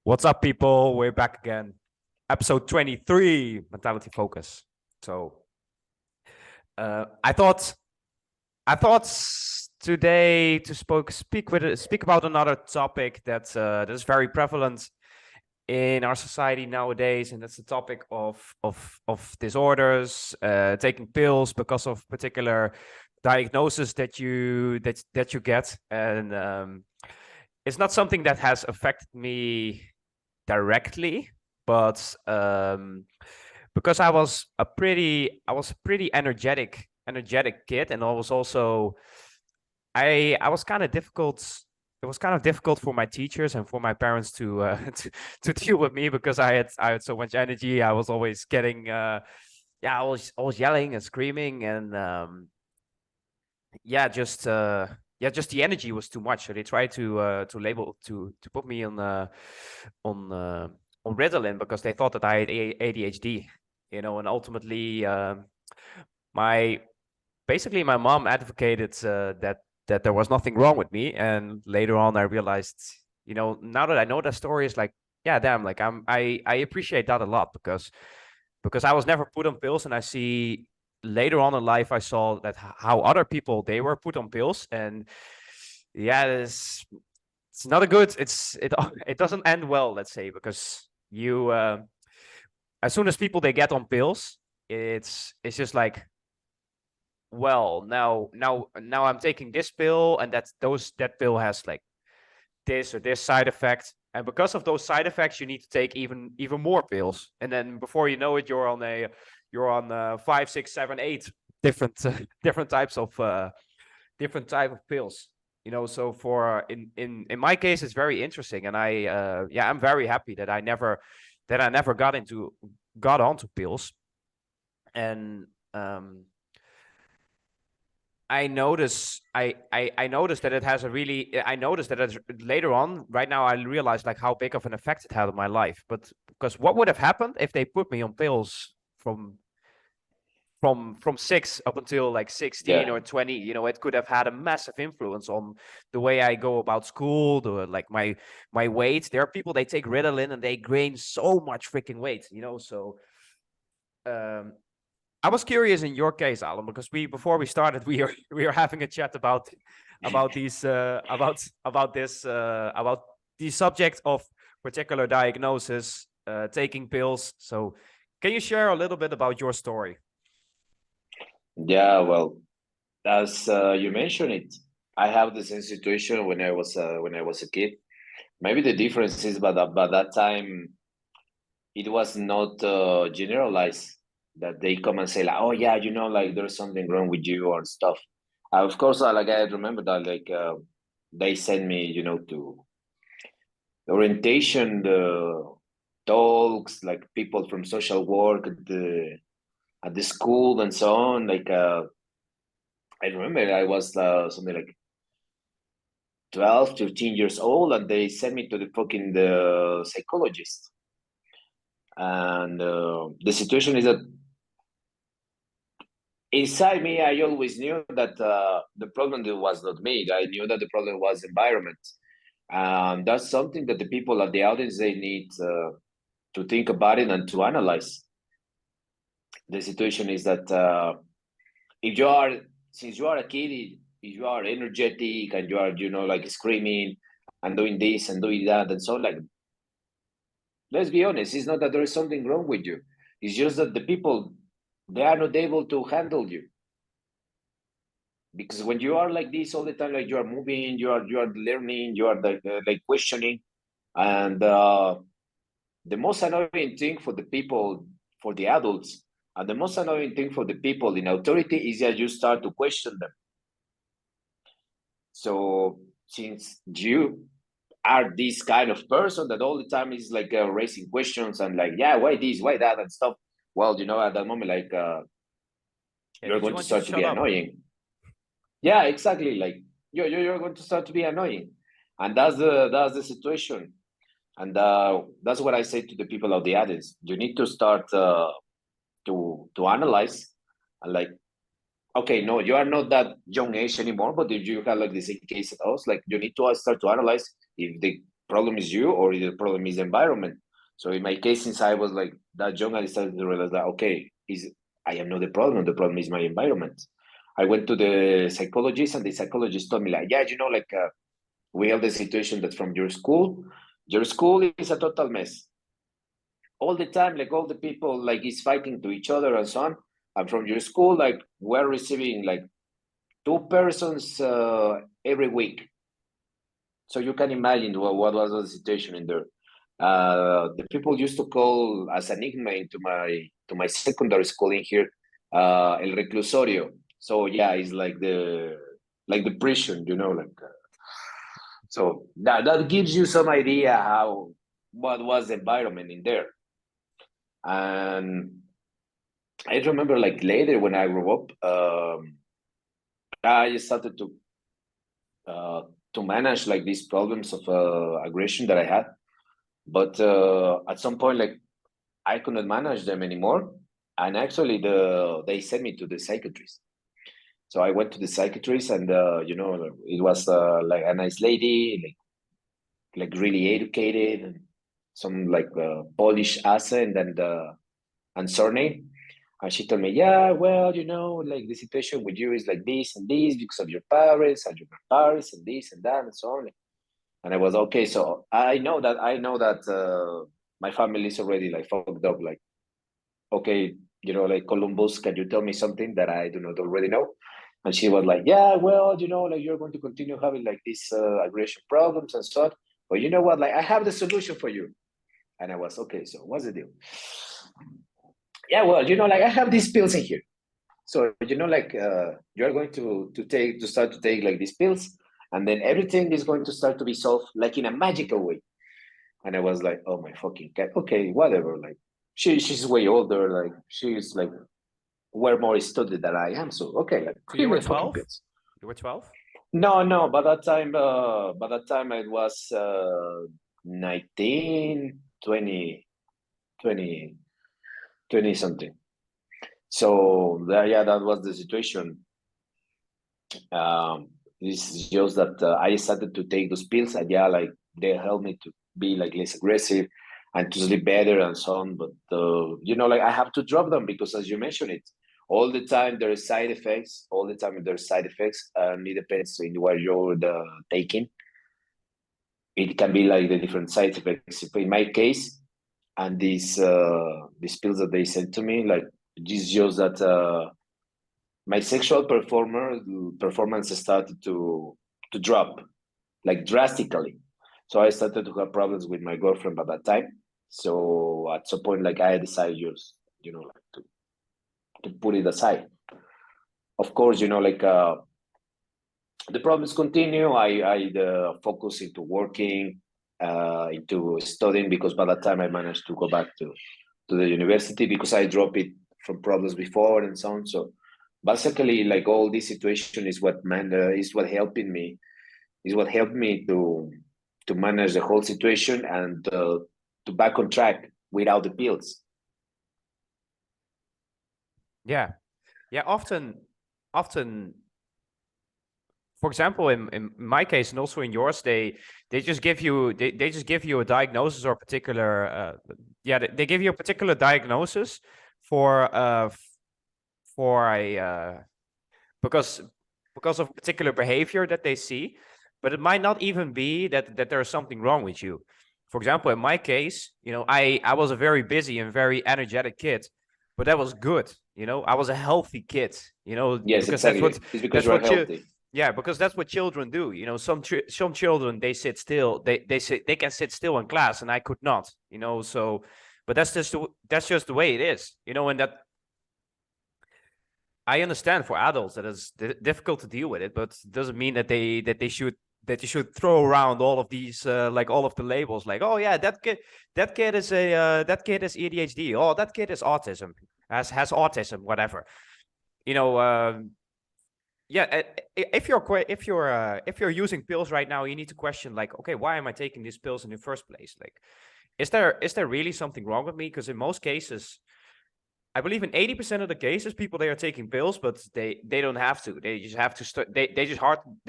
What's up, people? We're back again. Episode 23, Mentality Focus. So, I thought today to speak about another topic that is very prevalent in our society nowadays, and that's the topic of disorders, taking pills because of particular diagnosis that you get, and it's not something that has affected me directly, but because I was a pretty energetic kid, and I was also I was kind of difficult. It was kind of difficult for my teachers and for my parents to to deal with me because I had so much energy. I was always getting I was yelling and screaming, and just the energy was too much. So they tried to put me on uh, on Ritalin because they thought that I had ADHD, and ultimately my basically my mom advocated that there was nothing wrong with me, and later on I realized, now that I know that story, is like, yeah, damn, like I appreciate that a lot because I was never put on pills, and I see later on in life I saw that how other people they were put on pills, and yeah, it's not a good it doesn't end well, let's say, because you as soon as people they get on pills, it's just like, well, now I'm taking this pill, and that pill has like this or this side effect, and because of those side effects you need to take even more pills, and then before you know it you're on 5, 6, 7, 8 different different types of different type of pills. So for in my case it's very interesting, and I'm very happy that I never got onto pills. And I noticed that it has a really I noticed that later on, right now I realized like how big of an effect it had on my life. But because what would have happened if they put me on pills from 6 up until like 16 Yeah, or 20, it could have had a massive influence on the way I go about school, like my weight. There are people, they take Ritalin and they gain so much freaking weight, so um I was curious in your case, Alan, because before we started, we are having a chat about these about the subject of particular diagnosis, taking pills. So, can you share a little bit about your story? yeah. Well, as you mentioned it, I have the same situation when I was a kid. Maybe the difference is, by that time, it was not generalized that they come and say like, oh yeah, like there's something wrong with you or stuff. Of course, like I remember that like they sent me, to orientation, the talks, like people from social work at the school and so on. Like I remember I was something like 12, 13 years old, and they sent me to the fucking the psychologist. And the situation is that inside me, I always knew that the problem was not me. I knew that the problem was environment. And that's something that the people at the audience, they need to think about it and to analyze. The situation is that if you are, since you are a kid, if you are energetic and you are, like screaming and doing this and doing that and so on, like, let's be honest, it's not that there is something wrong with you. It's just that the people, they are not able to handle you. Because when you are like this all the time, like you are moving, you are learning, you are like questioning, and the most annoying thing for the people, for the adults, and the most annoying thing for the people in authority is that you start to question them. So since you are this kind of person that all the time is like raising questions and like, yeah, why this, why that, and stuff. Well, at that moment, like Yeah, you're don't you going to want to start to shut be up? annoying. Yeah, exactly. Like you're going to start to be annoying, and that's the situation. And that's what I say to the people of the audience. You need to start to analyze, and like, okay, no, you are not that young age anymore, but if you have like the same case as us, like you need to start to analyze if the problem is you or the problem is the environment. So in my case, since I was like that young, I started to realize that okay, I am not the problem. The problem is my environment. I went to the psychologist, and the psychologist told me like, yeah, like we have the situation that from your school is a total mess. All the time, like all the people like is fighting to each other and so on. And from your school, like we're receiving like 2 persons every week. So you can imagine what was the situation in there. The people used to call as a nickname to my secondary school in here, El Reclusorio. So yeah, it's like the prison, so that gives you some idea what was the environment in there. And I remember like later when I grew up, I started to manage like these problems of aggression that I had. But at some point, like I could not manage them anymore, and actually they sent me to the psychiatrist. So I went to the psychiatrist, and it was like a nice lady, like really educated, and some like Polish accent and surname. And she told me, yeah, well, like the situation with you is like this and this because of your parents and your grandparents and this and that and so on. And I was okay. So I know that my family is already like fucked up. Like, okay, like Columbus, can you tell me something that I do not already know? And she was like, yeah, well, like you're going to continue having like these aggression problems and so on. But you know what? Like, I have the solution for you. And I was okay. So what's the deal? Yeah, well, like I have these pills in here. So like you're going to start to take like these pills, and then everything is going to start to be solved like in a magical way. And I was like, oh my fucking cat. Okay, whatever. Like she's way older. Like she's like way more studied than I am. So okay, like So give you me were the fucking 12? pills. You were 12? No. By that time I was 19, 20, 20, 20 something. So that was the situation. This is just that I started to take those pills, and yeah, like they helped me to be like less aggressive and to sleep better and so on. But like I have to drop them because, as you mentioned it, all the time there are side effects. All the time there are side effects, and it depends on what you're taking. It can be like the different side effects. In my case, and these pills that they sent to me, like this shows that. My sexual performance started to drop like drastically. So I started to have problems with my girlfriend by that time. So at some point, like I decided just like to put it aside. Of course, like the problems continue. I focus into working, into studying, because by that time I managed to go back to the university because I dropped it from problems before and so on. So basically, like all this situation is what helped me to manage the whole situation and to back on track without the pills. Yeah. Yeah, often for example, in my case and also in yours, they just give you they just give you a diagnosis or a particular they give you a particular diagnosis for for a because of particular behavior that they see, but it might not even be that there's something wrong with you. For example, in my case, I was a very busy and very energetic kid, but that was good. I was a healthy kid. Yes, Because exactly. It's because that's you're what you healthy. yeah, because that's what children do. Some children, they sit still. They can sit still in class, and I could not. So, but that's just the way it is. And that I understand for adults that it's difficult to deal with it, but it doesn't mean that they should throw around all of these like all of the labels, like, oh yeah, that kid is ADHD, oh that kid is autism, has autism, whatever. Yeah, if you're using pills right now, you need to question, like, okay, why am I taking these pills in the first place? Like, is there really something wrong with me? Because in most cases, I believe in 80% of the cases, people, they are taking pills, but they don't have to. They just have to they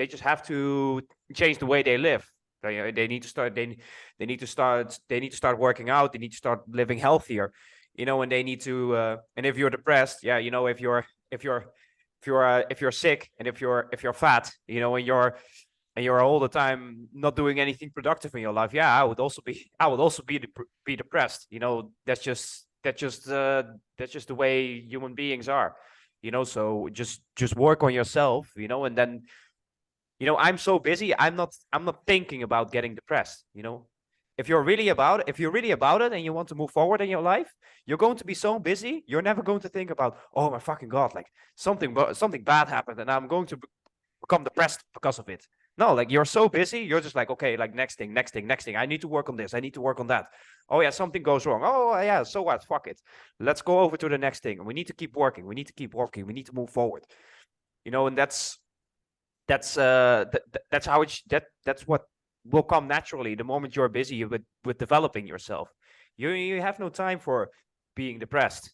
just have to change the way they live. They need to start. They need to start. They need to start working out. They need to start living healthier. And they need to. And if you're depressed, yeah, if you're sick and if you're fat, and you're all the time not doing anything productive in your life, yeah, I would also be depressed. That's just the way human beings are. So just work on yourself. And then I'm so busy, I'm not thinking about getting depressed. If you're really about it and you want to move forward in your life, you're going to be so busy, you're never going to think about, oh my fucking god, like something bad happened and I'm going to become depressed because of it. No, like you're so busy, you're just like, okay, like next thing, next thing, next thing. I need to work on this. I need to work on that. Oh yeah, something goes wrong. Oh yeah, so what? Fuck it. Let's go over to the next thing. We need to keep working. We need to keep working. We need to move forward. And that's how that's what will come naturally the moment you're busy with developing yourself. You have no time for being depressed.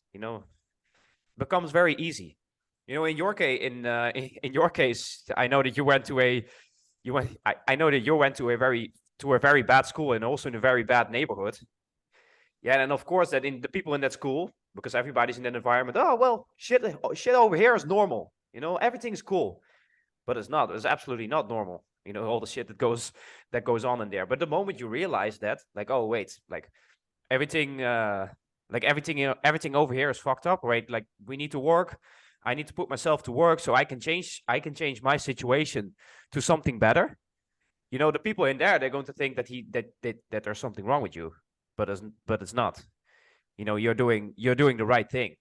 Becomes very easy. In your case, in your case, I know that you went to a you went I know that you went to a very bad school and also in a very bad neighborhood. Yeah, and of course that in the people in that school, because everybody's in that environment, oh well, shit over here is normal. Everything's cool. But it's not. It's absolutely not normal. All the shit that goes on in there. But the moment you realize that, like, oh wait, everything, everything over here is fucked up, right? Like we need to work. I need to put myself to work so I can change. I can change my situation to something better. The people in there, they're going to think that there's something wrong with you, but it's not. You're doing the right thing.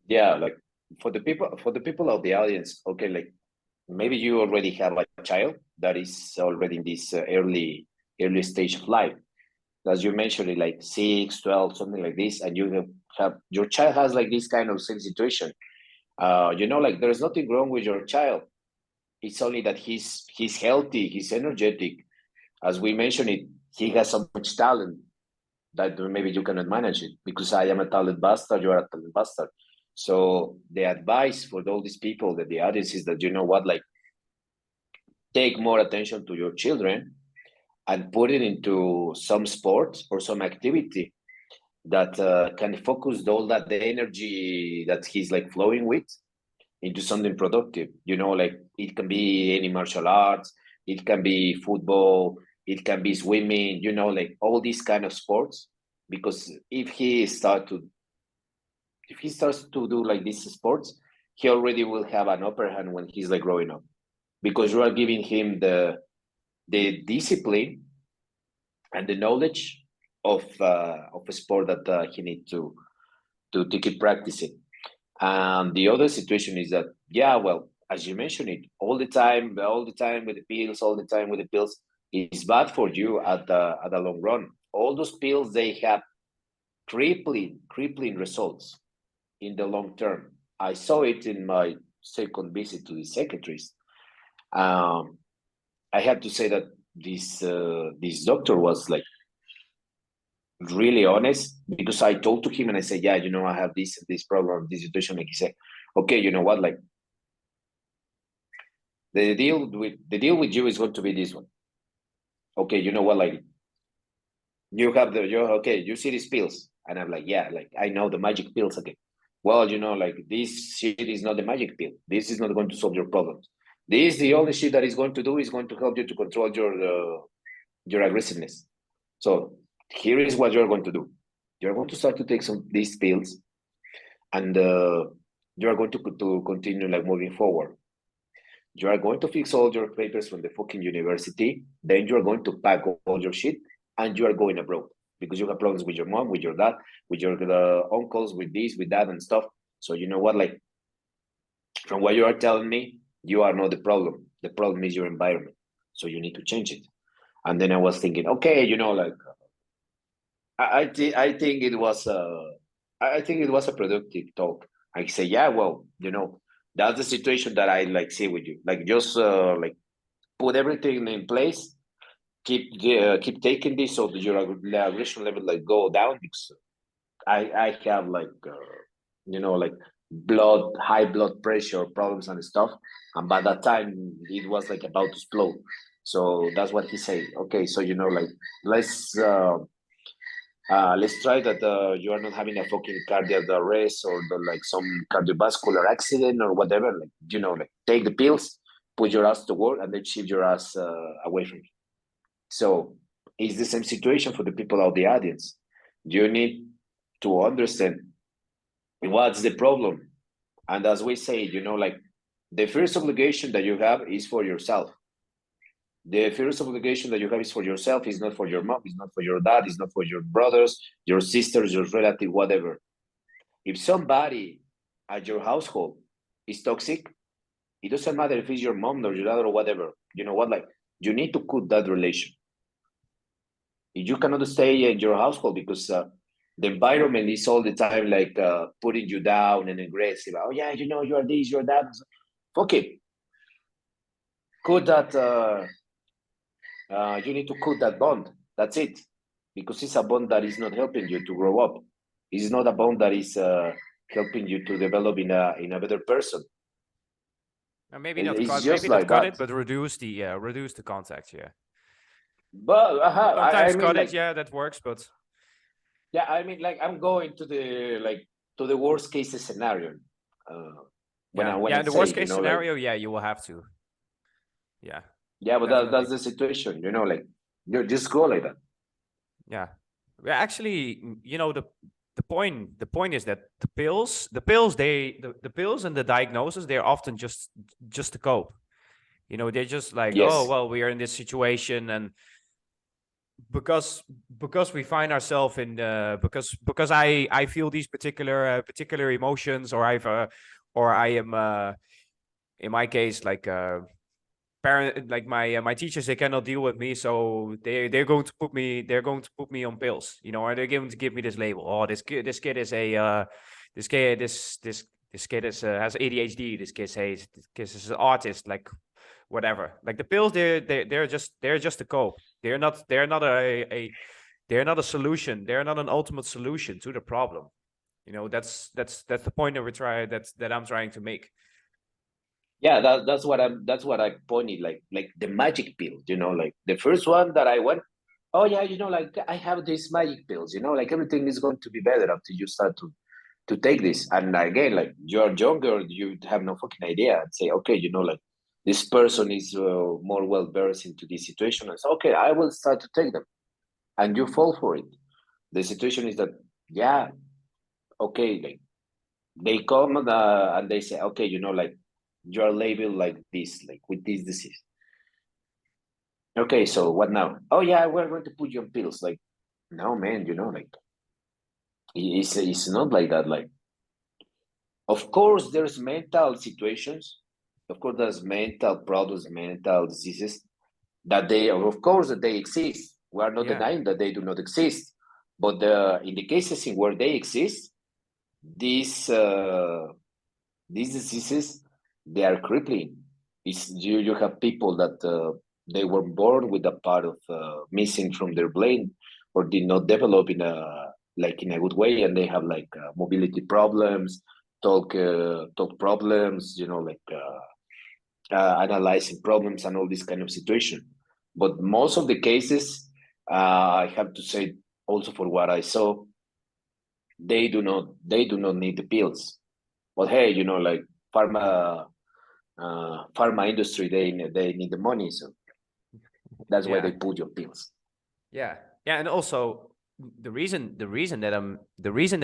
Yeah, like for the people of the audience, okay, like maybe you already have like a child that is already in this early stage of life, as you mentioned it, like 6, 12, something like this, and you have your child has like this kind of same situation. Like there's nothing wrong with your child. It's only that he's healthy, he's energetic. As we mentioned it, he has so much talent that maybe you cannot manage it, because I am a talent bastard, you are a talent bastard. So the advice for all these people, that the audience, is that, like, take more attention to your children and put it into some sport or some activity that can focus all that the energy that he's like flowing with into something productive. Like it can be any martial arts, it can be football, it can be swimming, like all these kind of sports. Because if he starts to do like these sports, he already will have an upper hand when he's like growing up, because you are giving him the discipline and the knowledge of a sport that he needs to keep practicing. And the other situation is that, yeah, well, as you mentioned it, all the time with the pills, all the time with the pills, is bad for you at the long run. All those pills, they have crippling results in the long term. I saw it in my second visit to the psychiatrist. Um, I have to say that this doctor was like really honest, because I told to him and I said, yeah, I have this problem, this situation. Like he said, okay, you know what, like the deal with you is going to be this one. Okay, you know what, like you see these pills, and I'm like, yeah, like I know the magic pills again. Well, like this shit is not the magic pill. This is not going to solve your problems. This, the only shit that is going to do is going to help you to control your aggressiveness. So here is what you're going to do. You're going to start to take some these pills, and you are going to continue like moving forward. You are going to fix all your papers from the fucking university. Then you are going to pack all your shit, and you are going abroad, because you have problems with your mom, with your dad, with your uncles, with this, with that, and stuff. So you know what, like, from what you are telling me, you are not the problem. The problem is your environment. So you need to change it. And then I was thinking, okay, like I think it was a productive talk. I say, yeah, well, that's the situation that I like see with you. Like just like put everything in place, keep taking this so that your aggression level like go down, because I have like like high blood pressure problems and stuff, and by that time it was like about to explode. So that's what he said. Okay, so like let's try that you are not having a fucking cardiac arrest or like some cardiovascular accident or whatever. Like like take the pills, put your ass to work, and then shift your ass away from me. So it's the same situation for the people of the audience. You need to understand what's the problem, and as we say, like the first obligation that you have is for yourself. The first obligation that you have is for yourself. It's not for your mom. It's not for your dad. It's not for your brothers, your sisters, your relative, whatever. If somebody at your household is toxic, it doesn't matter if it's your mom or your dad or whatever. You know what? Like, you need to cut that relation. You cannot stay in your household because the environment is all the time like putting you down and aggressive. Oh yeah, you are this, you're that. Okay, cut that. You need to cut that bond. That's it, because it's a bond that is not helping you to grow up. It's not a bond that is helping you to develop in a better person. Maybe not It's cut, just maybe like not cut that. it, but reduce the contact. Yeah. But Sometimes I mean, cut like, it. Yeah, that works. But yeah, I mean, like, I'm going to the worst case scenario. When I in the say, worst case like, scenario, yeah, you will have to. Yeah. yeah, but Definitely. that's the situation. Like, you just go like that. Yeah. Actually, the point is that the pills and the diagnosis, they're often just to cope. They're just like, oh Yes. well, we are in this situation, and because we find ourselves in because I feel these particular emotions, or I am in my case, like parent, like my teachers, they cannot deal with me, so they're going to put me on pills, or they're going to give me this label. Oh, this kid is a this kid has ADHD. This kid is an artist, like whatever. Like the pills, they're just a cope. They're not a solution. They're not an ultimate solution to the problem. That's the point that I'm trying to make. Yeah, that's what I pointed, like the magic pill, like the first one that I went, oh yeah, like I have these magic pills, like everything is going to be better after you start to take this. And again, like, you're younger, you have no fucking idea, and say, okay, like this person is more well versed into this situation, and say, okay, I will start to take them, and you fall for it. The situation is that, yeah, okay, like they come and they say, okay, like you're labeled like this, like with this disease. Okay, so what now? Oh yeah, we're going to put you on pills. Like, no, man, like it's not like that. Like, of course, there's mental situations. Of course, there's mental problems, mental diseases that of course, that they exist. We are not Yeah. denying that they do not exist. But in the cases in where they exist, these diseases, they are crippling. You have people that they were born with a part of missing from their brain, or did not develop in a good way, and they have like mobility problems, talk problems, like analyzing problems and all this kind of situation. But most of the cases, I have to say, also for what I saw, they do not need the pills. But hey, like pharma industry, they need the money, so that's why Yeah. they put your pills. Yeah. And also the reason that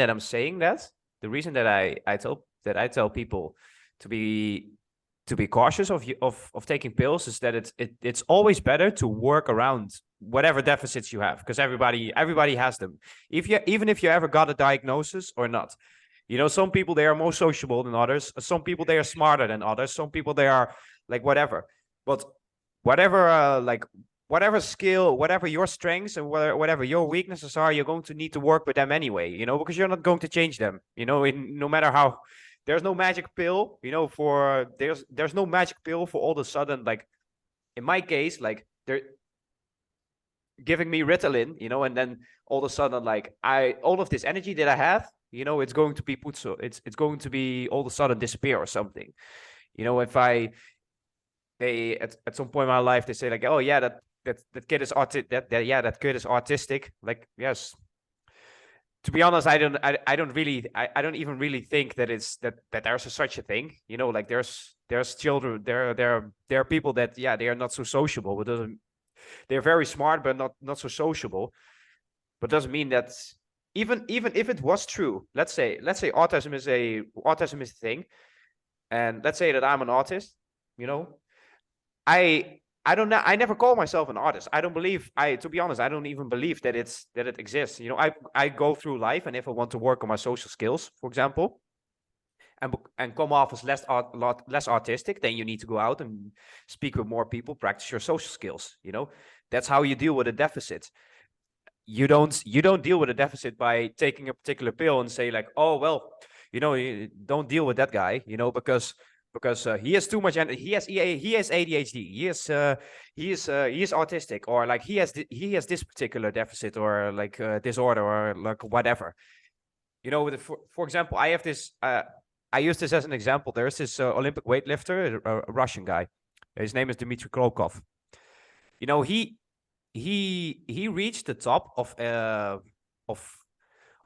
I'm saying that, the reason that I tell people to be cautious of taking pills, is that it's always better to work around whatever deficits you have, because everybody has them. Even if you ever got a diagnosis or not. Some people, they are more sociable than others. Some people, they are smarter than others. Some people, they are like whatever. But whatever skill, whatever your strengths and whatever your weaknesses are, you're going to need to work with them anyway, because you're not going to change them, no matter how. There's no magic pill, there's no magic pill for all of a sudden, like in my case, like they're giving me Ritalin, and then all of a sudden, like all of this energy that I have, it's going to be it's going to be all of a sudden disappear or something. If I they at some point in my life they say like, oh yeah, that kid is that kid is autistic. Like, yes. To be honest, I don't really I don't even really think that it's that there's such a thing. You know, like there's children, there are people that, yeah, they are not so sociable. It doesn't they're very smart but not so sociable. But doesn't mean that, even if it was true, let's say autism is a thing, and let's say that I'm an autist, you know, I don't know. I never call myself an artist. I don't believe. To be honest, I don't even believe that it exists. You know, I go through life, and if I want to work on my social skills, for example, and come off as less artistic, then you need to go out and speak with more people, practice your social skills. You know, that's how you deal with a deficit. You don't deal with a deficit by taking a particular pill and say like, oh well, you know, you don't deal with that guy, you know, because he has too much and he has ADHD, he is autistic, or like he has this particular deficit, or like disorder, or like whatever. You know, for example, I have this. I use this as an example. There's this Olympic weightlifter, a Russian guy. His name is Dmitry Krokov. You know, he reached the top of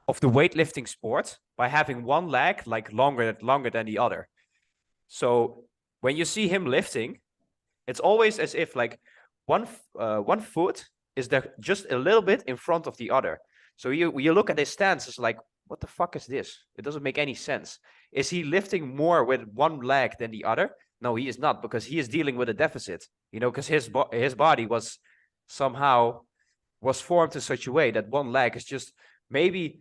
of the weightlifting sport by having one leg like longer than the other. So when you see him lifting, it's always as if like one foot is there just a little bit in front of the other. So you look at his stance, it's like, what the fuck is this? It doesn't make any sense. Is he lifting more with one leg than the other? No, he is not, because he is dealing with a deficit. You know, because his body somehow was formed in such a way that one leg is just maybe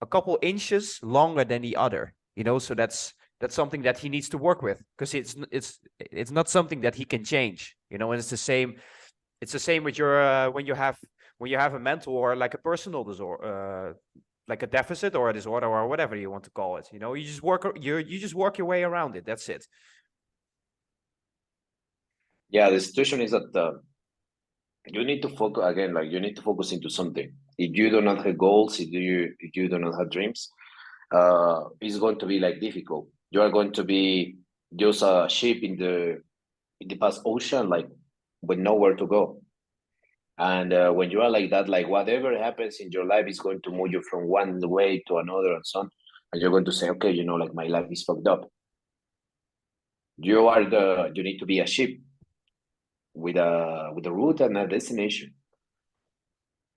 a couple inches longer than the other. You know, so that's something that he needs to work with, because it's not something that he can change. You know, and it's the same with your when you have a mental or like a personal disorder, like a deficit or a disorder or whatever you want to call it. You know, you just work your way around it. That's it. Yeah, the situation is that you need to focus again, like you need to focus into something. If you do not have goals, if you do not have dreams, it's going to be like difficult. You are going to be just a ship in the past ocean, like with nowhere to go. And when you are like that, like whatever happens in your life is going to move you from one way to another and so on. And you're going to say, okay, like my life is fucked up. You need to be a ship with a route and a destination.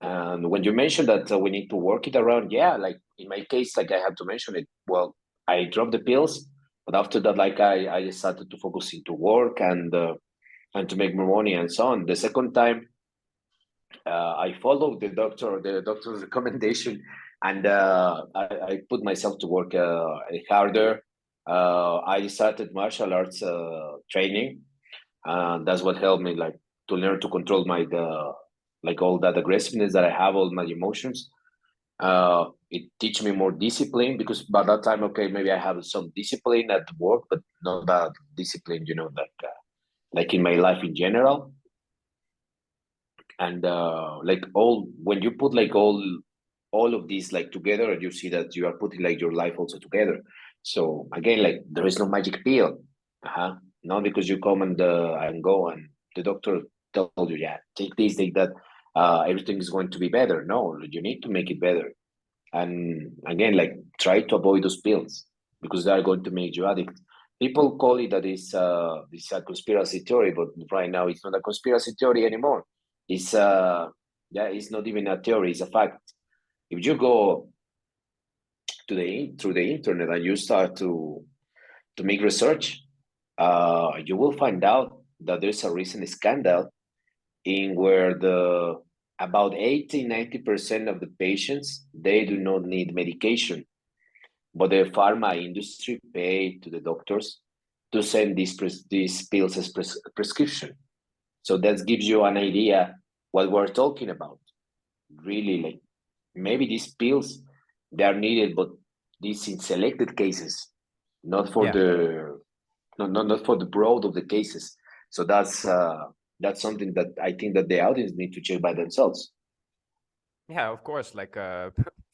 And when you mentioned that we need to work it around, yeah, like in my case, like I have to mention it. Well, I dropped the pills, but after that, like I started to focus into work and to make more money and so on. The second time, I followed the doctor's recommendation, and I put myself to work harder. I started martial arts training, and that's what helped me like to learn to control my like all that aggressiveness that I have, all my emotions. It teach me more discipline, because by that time, okay, maybe I have some discipline at work, but not that discipline, like in my life in general. And like all when you put like all of these like together, you see that you are putting like your life also together. So again, like there is no magic pill. Not because you come and go and the doctor told you, yeah, take this, take that, everything is going to be better. No, you need to make it better. And again, like try to avoid those pills because they are going to make you addict. People call it that it's a conspiracy theory, but right now it's not a conspiracy theory anymore. It's yeah, it's not even a theory, it's a fact. If you go through the internet and you start to make research, you will find out that there's a recent scandal in where the about 80-90% of the patients, they do not need medication, but the pharma industry pay to the doctors to send these pills as prescription. So that gives you an idea what we're talking about. Really, like maybe these pills they are needed, but these in selected cases, not for Yeah. the not for the broad of the cases. So that's something that I think that the audience need to check by themselves. Yeah, of course. Like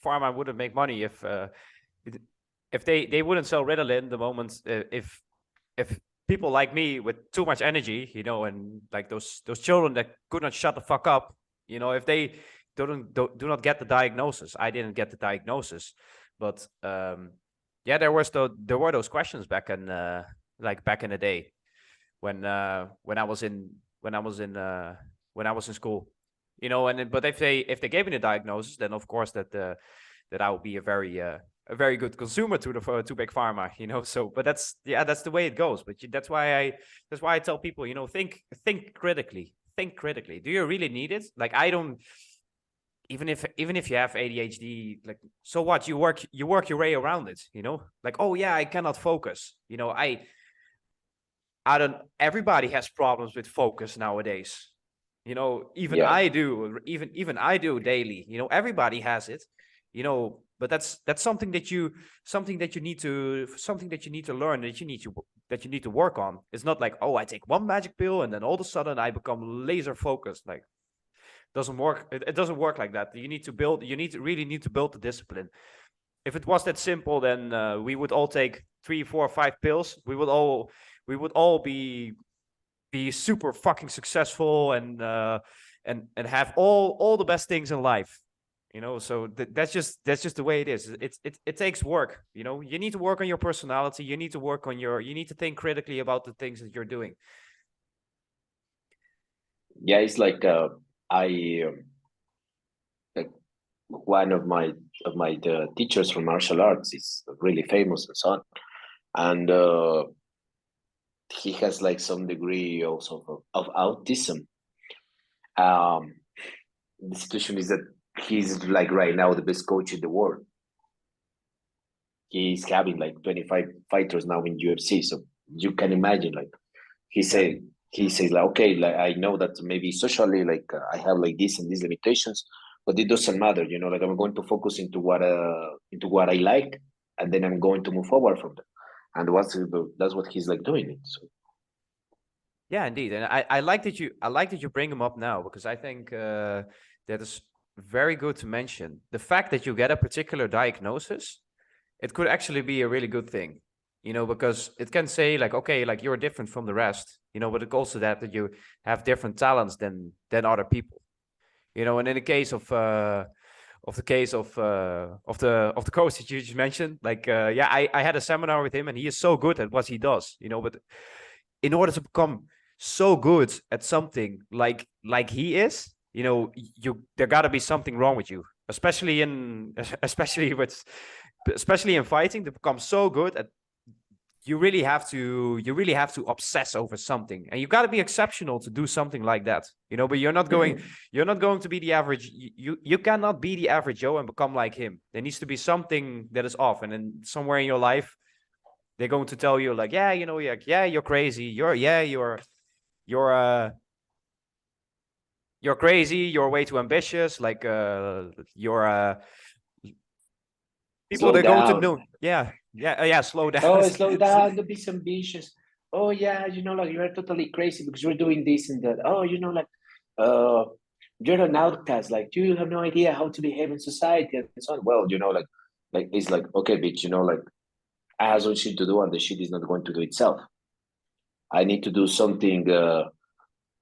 pharma wouldn't make money if if they wouldn't sell Ritalin the moment if people like me with too much energy, and like those children that could not shut the fuck up, if they do not get the diagnosis. I didn't get the diagnosis, but yeah, there were those questions back in back in the day when I was in school, but if they gave me the diagnosis, then of course that I will be a very good consumer to big pharma, So, but that's the way it goes. But that's why I tell people, think critically. Think critically. Do you really need it? Like, I don't. Even if you have ADHD, like, so what? You work your way around it, Like, oh yeah, I cannot focus. I don't. Everybody has problems with focus nowadays. Even Yeah. I do. Even I do daily. Everybody has it. But that's something that you need to learn, that you need to work on. It's not like, oh, I take one magic pill and then all of a sudden I become laser focused. Like, doesn't work. It doesn't work like that. You need to really need to build the discipline. If it was that simple, then we would all take 3, 4, 5 pills. We would all be super fucking successful and have all the best things in life. So that's just the way it is. It takes work. You need to work on your personality. You need to think critically about the things that you're doing. Yeah, it's like I like one of my teachers from martial arts is really famous and so on, and he has like some degree also of autism. The situation is that he's like right now the best coach in the world. He's having like 25 fighters now in UFC, so you can imagine, like, he says like, okay, like, I know that maybe socially, like, I have like this and these limitations, but it doesn't matter, like, I'm going to focus into what I like, and then I'm going to move forward from that. And that's what he's like doing it. So yeah, indeed. And I like that you bring him up now, because I think that is very good to mention. The fact that you get a particular diagnosis, it could actually be a really good thing, because it can say like, okay, like, you're different from the rest, but it also that you have different talents than other people, and in the case of the coach that you just mentioned, like, yeah, I had a seminar with him and he is so good at what he does, but in order to become so good at something like he is, there got to be something wrong with you, especially in fighting. To become so good at, you really have to obsess over something, and you got to be exceptional to do something like that, but you're not going to be the average. You cannot be the average Joe and become like him. There needs to be something that is off, and then somewhere in your life they're going to tell you like, yeah, you're crazy, you're crazy, you're way too ambitious, like, you're people, slow they're going to down. know. Yeah, slow down. Oh, slow down, don't be so ambitious. Oh yeah, like, you're totally crazy because you're doing this and that. Oh, like, uh you're an outcast, like, you have no idea how to behave in society and so on. Well, like it's like, okay, bitch, like, I have some shit to do and the shit is not going to do itself. I need to do something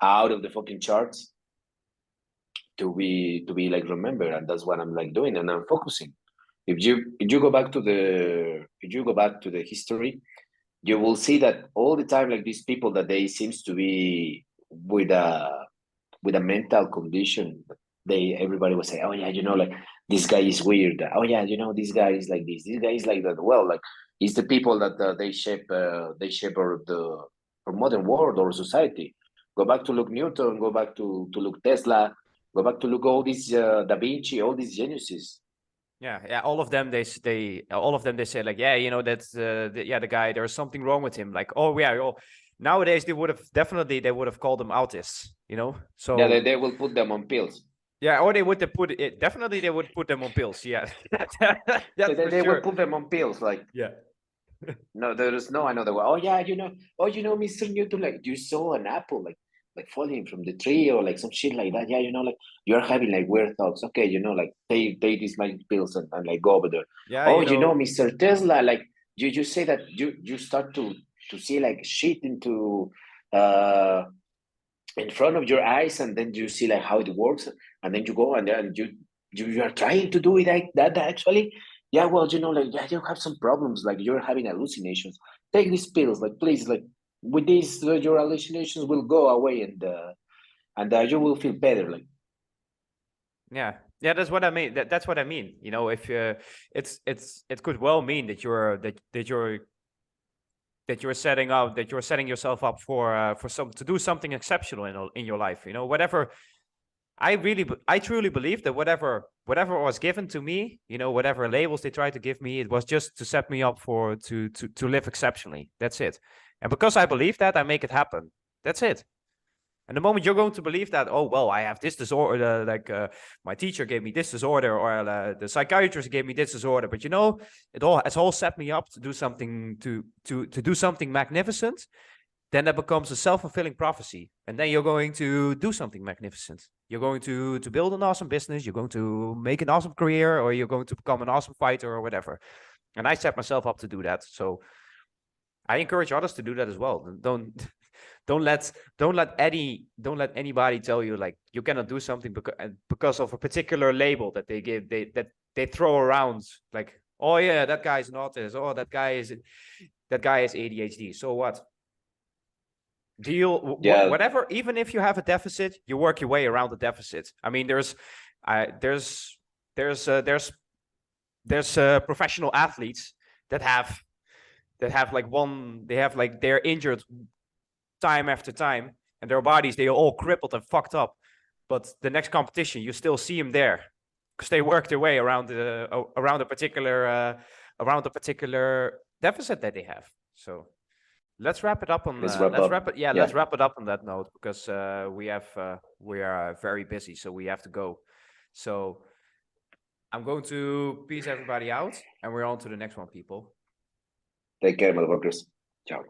out of the fucking charts to be like remembered, and that's what I'm like doing, and I'm focusing. If you go back to the history, you will see that all the time, like, these people that they seems to be with a mental condition, everybody will say, oh yeah, like, this guy is weird. Oh yeah, this guy is like this guy is like that. Well, like, it's the people that they shape our modern world or society. Go back to Luke Newton, go back to Luke Tesla, go back to look all these Da Vinci, all these geniuses. Yeah, all of them, they say like, yeah, that's the guy, there's something wrong with him, like, oh yeah, nowadays they would have called them autists, so yeah, they will put them on pills. Yeah, or they would have put it. Definitely, they would put them on pills. Yeah, they would put them on pills. Like, yeah. No, there is no another way. Oh yeah, Mr. Newton, like, you saw an apple like falling from the tree or like some shit like that. Yeah, like, you're having like weird thoughts. Okay, like, take these magic pills and like go over there. Yeah, Oh, Mr. Tesla, like, you say that you start to to see like shit into in front of your eyes, and then you see like how it works, and then you go and then you are trying to do it like that actually. Yeah, well, like, yeah, you have some problems, like you're having hallucinations. Take these pills, like, please, like, with these your hallucinations will go away, and you will feel better, like. Yeah, that's what I mean. That's what I mean. If it could well mean that you're setting yourself up for to do something exceptional in your life. Whatever. I truly believe that whatever was given to me, whatever labels they tried to give me, it was just to set me up to live exceptionally. That's it. And because I believe that, I make it happen. That's it. And the moment you're going to believe that, oh, well, I have this disorder, my teacher gave me this disorder, or the psychiatrist gave me this disorder, but it's all set me up to do something to do something magnificent. Then that becomes a self-fulfilling prophecy, and then you're going to do something magnificent. You're going to build an awesome business. You're going to make an awesome career, or you're going to become an awesome fighter, or whatever. And I set myself up to do that. So I encourage others to do that as well. Don't let anybody tell you like you cannot do something because of a particular label that they give that they throw around, like, oh yeah, that guy's an autist, oh that guy is ADHD. So what? Yeah. Whatever. Even if you have a deficit, you work your way around the deficit. I mean, there's professional athletes that have they're injured time after time, and their bodies, they are all crippled and fucked up, but the next competition you still see them there because they work their way around a particular deficit that they have. So let's wrap it up on Let's wrap it. Yeah, let's wrap it up on that note, because we are very busy, so we have to go. So I'm going to peace everybody out, and we're on to the next one, people. Take care, motherfuckers. Ciao.